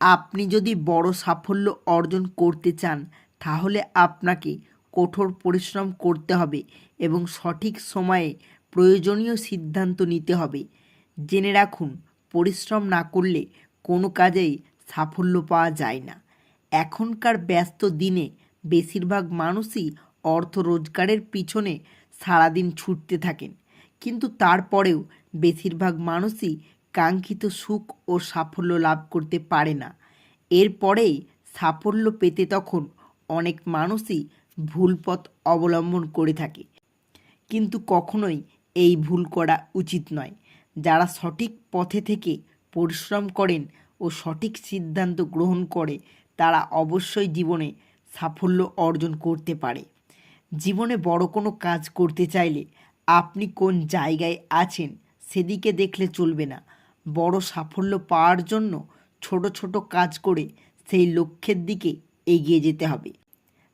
আপনি যদি বড় সাফল্য অর্জন করতে চান তাহলে আপনাকে কঠোর পরিশ্রম করতে হবে এবং সঠিক সময়ে প্রয়োজনীয় সিদ্ধান্ত নিতে হবে। জেনে রাখুন, পরিশ্রম না করলে কোনো কাজেই সাফল্য পাওয়া যায় না। এখনকার ব্যস্ত দিনে বেশিরভাগ মানুষই অর্থ রোজগারের পিছনে সারাদিন ছুটতে থাকেন, কিন্তু তারপরেও বেশিরভাগ মানুষই কাঙ্ক্ষিত সুখ ও সাফল্য লাভ করতে পারে না। এরপরেই সাফল্য পেতে তখন অনেক মানুষই ভুল পথ অবলম্বন করে থাকে, কিন্তু কখনোই এই ভুল করা উচিত নয়। যারা সঠিক পথে থেকে পরিশ্রম করেন ও সঠিক সিদ্ধান্ত গ্রহণ করে তারা অবশ্যই জীবনে সাফল্য অর্জন করতে পারে। জীবনে বড় কোনো কাজ করতে চাইলে আপনি কোন জায়গায় আছেন সেদিকে দেখলে চলবে না। বড় সাফল্য পাওয়ার জন্য ছোট ছোট কাজ করে সেই লক্ষ্যের দিকে এগিয়ে যেতে হবে।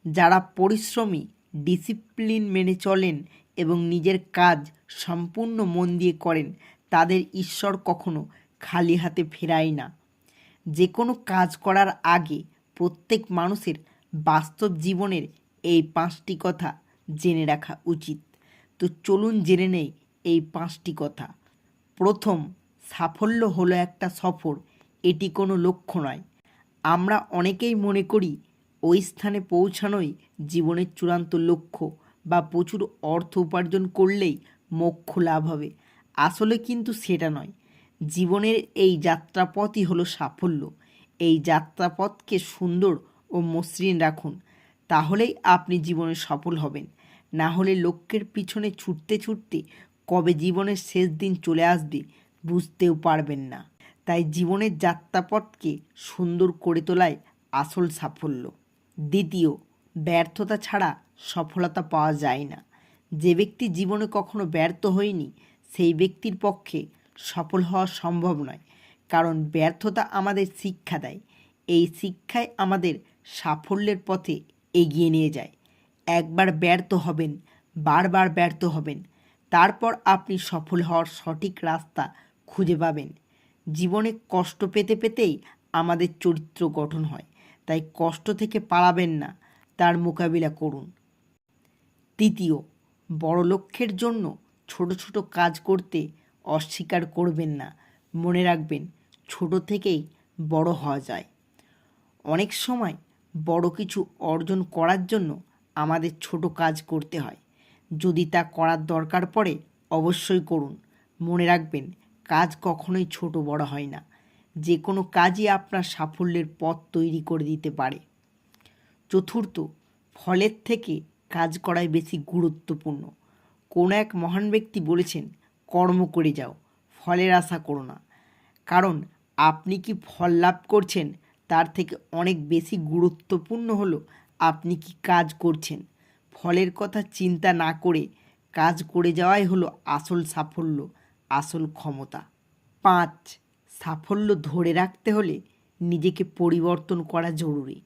যারা পরিশ্রমী, ডিসিপ্লিন মেনে চলেন এবং নিজের কাজ সম্পূর্ণ মন দিয়ে করেন তাদের ঈশ্বর কখনো খালি হাতে ফেরায় না। যে কোনো কাজ করার আগে প্রত্যেক মানুষের বাস্তব জীবনের এই 5টি কথা জেনে রাখা উচিত। তো চলুন জেনে নেই এই 5টি কথা। প্রথম, সাফল্য হলো একটা সফর, এটি কোনো লক্ষ্য নয়। আমরা অনেকেই মনে করি ওই স্থানে পৌঁছানোই জীবনের চূড়ান্ত লক্ষ্য বা প্রচুর অর্থ উপার্জন করলেই মোক্ষ লাভ হবে। আসলে কিন্তু সেটা নয়। জীবনের এই যাত্রাপথই হলো সাফল্য। এই যাত্রাপথকে সুন্দর ও মসৃণ রাখুন, তাহলেই আপনি জীবনে সফল হবেন। না হলে লক্ষ্যের পিছনে ছুটতে ছুটতে কবে জীবনের শেষ দিন চলে আসবে বুঝতেও পারবেন না। তাই জীবনের যাত্রাপথকে সুন্দর করে তোলাই আসল সাফল্য। দ্বিতীয়, ব্যর্থতা ছাড়া সফলতা পাওয়া যায় না। যে ব্যক্তি জীবনে কখনো ব্যর্থ হয়নি সেই ব্যক্তির পক্ষে সফল হওয়া সম্ভব নয়, কারণ ব্যর্থতা আমাদের শিক্ষা দেয়। এই শিক্ষাই আমাদের সাফল্যের পথে এগিয়ে নিয়ে যায়। একবার ব্যর্থ হবেন, বারবার ব্যর্থ হবেন, তারপর আপনি সফল হওয়ার সঠিক রাস্তা খুঁজে পাবেন। জীবনে কষ্ট পেতে পেতেই আমাদের চরিত্র গঠন হয়, তাই কষ্ট থেকে পালাবেন না, তার মোকাবিলা করুন। তৃতীয়, বড় লক্ষ্যের জন্য ছোট ছোট কাজ করতে অস্বীকার করবেন না। মনে রাখবেন, ছোট থেকেই বড় হওয়া যায়। অনেক সময় বড় কিছু অর্জন করার জন্য আমাদের ছোট কাজ করতে হয়। যদি তা করার দরকার পড়ে অবশ্যই করুন। মনে রাখবেন, কাজ কখনোই ছোট বড় হয় না। যে কোনো কাজই আপনার সাফল্যের পথ তৈরি করে দিতে পারে। চতুর্থ, ফলের থেকে কাজ করাই বেশি গুরুত্বপূর্ণ। কোনো এক মহান ব্যক্তি বলেছেন, কর্ম করে যাও, ফলের আশা করো না। কারণ আপনি কি ফল লাভ করছেন তার থেকে অনেক বেশি গুরুত্বপূর্ণ হলো আপনি কি কাজ করছেন। ফলের কথা চিন্তা না করে কাজ করে যাওয়াই হলো আসল সাফল্য, আসল ক্ষমতা। 5, সাফল্য ধরে রাখতে হলে নিজেকে পরিবর্তন করা জরুরি।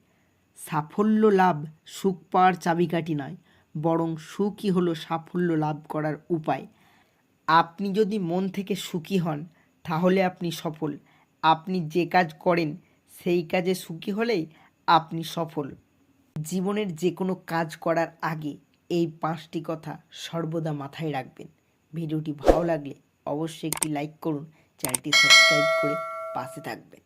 সাফল্য লাভ সুখ পাওয়ার চাবিকাঠি নয়, বরং সুখই হলো সাফল্য লাভ করার উপায়। আপনি যদি মন থেকে সুখী হন তাহলে আপনি সফল। আপনি যে কাজ করেন সেই কাজে সুখী হলেই আপনি সফল। জীবনের যে কোনো কাজ করার আগে এই 5টি কথা সর্বদা মাথায় রাখবেন। ভিডিওটি ভালো লাগলে অবশ্যই একটি লাইক করুন, চ্যানেলটি সাবস্ক্রাইব করে পাশে থাকবেন।